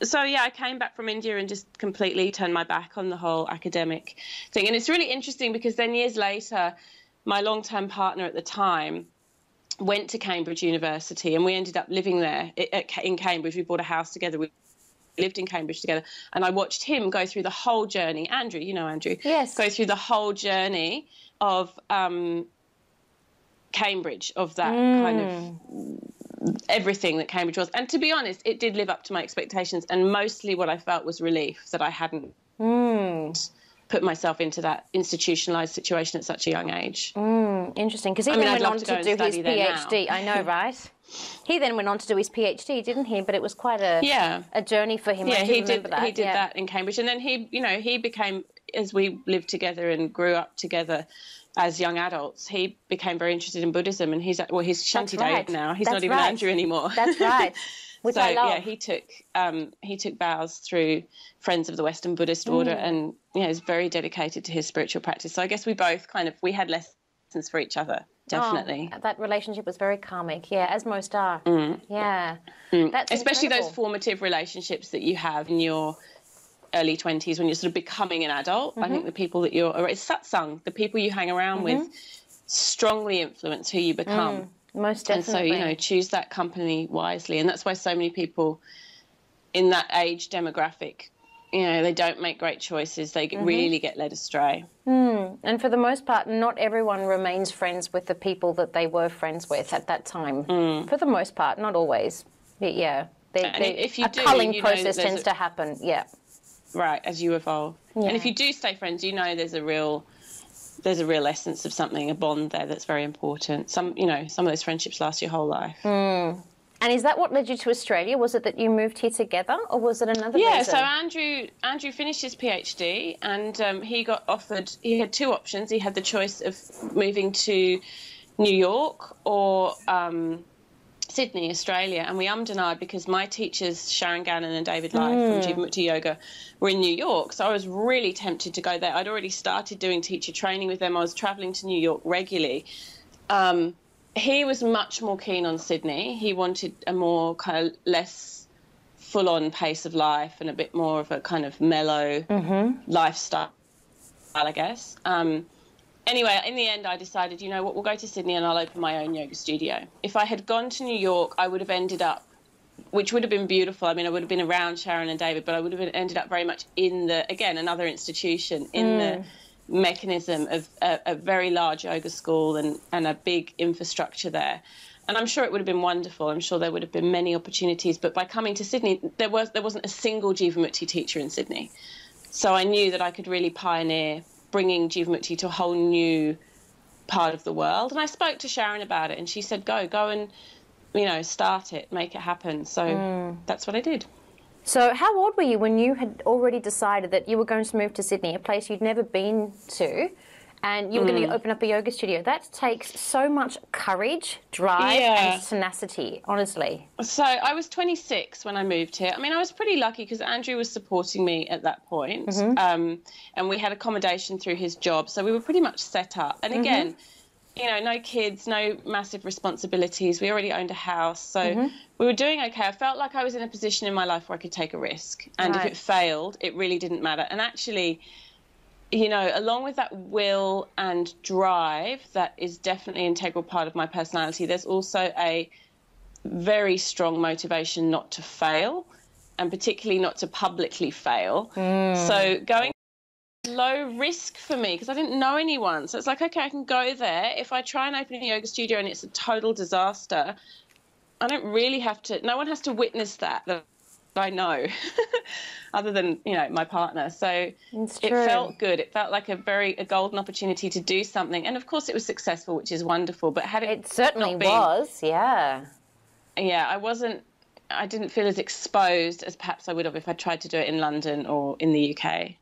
So, yeah, I came back from India and just completely turned my back on the whole academic thing. And it's really interesting because then years later, my long-term partner at the time went to Cambridge University, and we ended up living there in Cambridge. We bought a house together. We lived in Cambridge together, and I watched him go through the whole journey. Andrew, you know Andrew. Yes. Go through the whole journey of Cambridge, of that kind of everything that Cambridge was. And to be honest, it did live up to my expectations, and mostly what I felt was relief that I hadn't put myself into that institutionalised situation at such a young age. Interesting, because he then went on to do his PhD. I know, right? He then went on to do his PhD, didn't he? But it was quite a journey for him. Yeah, he did that in Cambridge. And then he became, as we lived together and grew up together as young adults, he became very interested in Buddhism, and he's shanty day now. He's not even Andrew anymore. That's right. Which I love. Yeah, he took vows through Friends of the Western Buddhist Order, and is very dedicated to his spiritual practice. So I guess we both we had lessons for each other, definitely. Oh, that relationship was very karmic, as most are. Yeah. That's especially incredible. those formative relationships that you have in your early 20s when you're sort of becoming an adult. I think the people that it's satsang, the people you hang around with strongly influence who you become. Most definitely. And so, choose that company wisely. And that's why so many people in that age demographic, they don't make great choices. They really get led astray. And for the most part, not everyone remains friends with the people that they were friends with at that time. For the most part, not always. But if you do, culling process tends to happen. Yeah. Right, as you evolve. Yeah. And if you do stay friends, there's a real essence of something, a bond there that's very important. Some of those friendships last your whole life. And is that what led you to Australia? Was it that you moved here together, or was it another reason? Yeah, so Andrew finished his PhD, and he got offered. He had two options. He had the choice of moving to New York or Sydney, Australia, and we ummed and ahed because my teachers, Sharon Gannon and David Lai from Jivamukti Yoga, were in New York, so I was really tempted to go there. I'd already started doing teacher training with them. I was travelling to New York regularly. He was much more keen on Sydney. He wanted a more kind of less full-on pace of life and a bit more of a kind of mellow lifestyle, I guess. Anyway, in the end, I decided, we'll go to Sydney and I'll open my own yoga studio. If I had gone to New York, I would have ended up, which would have been beautiful. I mean, I would have been around Sharon and David, but I would have ended up very much in another institution, in the mechanism of a very large yoga school and a big infrastructure there. And I'm sure it would have been wonderful. I'm sure there would have been many opportunities. But by coming to Sydney, there wasn't a single Jivamukti teacher in Sydney. So I knew that I could really pioneer bringing Jivamukti to a whole new part of the world. And I spoke to Sharon about it, and she said, go and, start it, make it happen. So that's what I did. So how old were you when you had already decided that you were going to move to Sydney, a place you'd never been to, and you were going to open up a yoga studio? That takes so much courage, drive and tenacity, honestly. So I was 26 when I moved here. I mean, I was pretty lucky because Andrew was supporting me at that point, and we had accommodation through his job, so we were pretty much set up. And again, no kids, no massive responsibilities. We already owned a house, so we were doing okay. I felt like I was in a position in my life where I could take a risk, and if it failed, it really didn't matter. And actually, along with that will and drive, that is definitely an integral part of my personality, there's also a very strong motivation not to fail, and particularly not to publicly fail. So going low risk for me because I didn't know anyone. So it's like, okay, I can go there. If I try and open a yoga studio and it's a total disaster, I don't really have to, no one has to witness that I know, other than, my partner. So it felt good. It felt like a golden opportunity to do something. And of course it was successful, which is wonderful. But had it certainly was, Yeah, I didn't feel as exposed as perhaps I would have if I tried to do it in London or in the UK.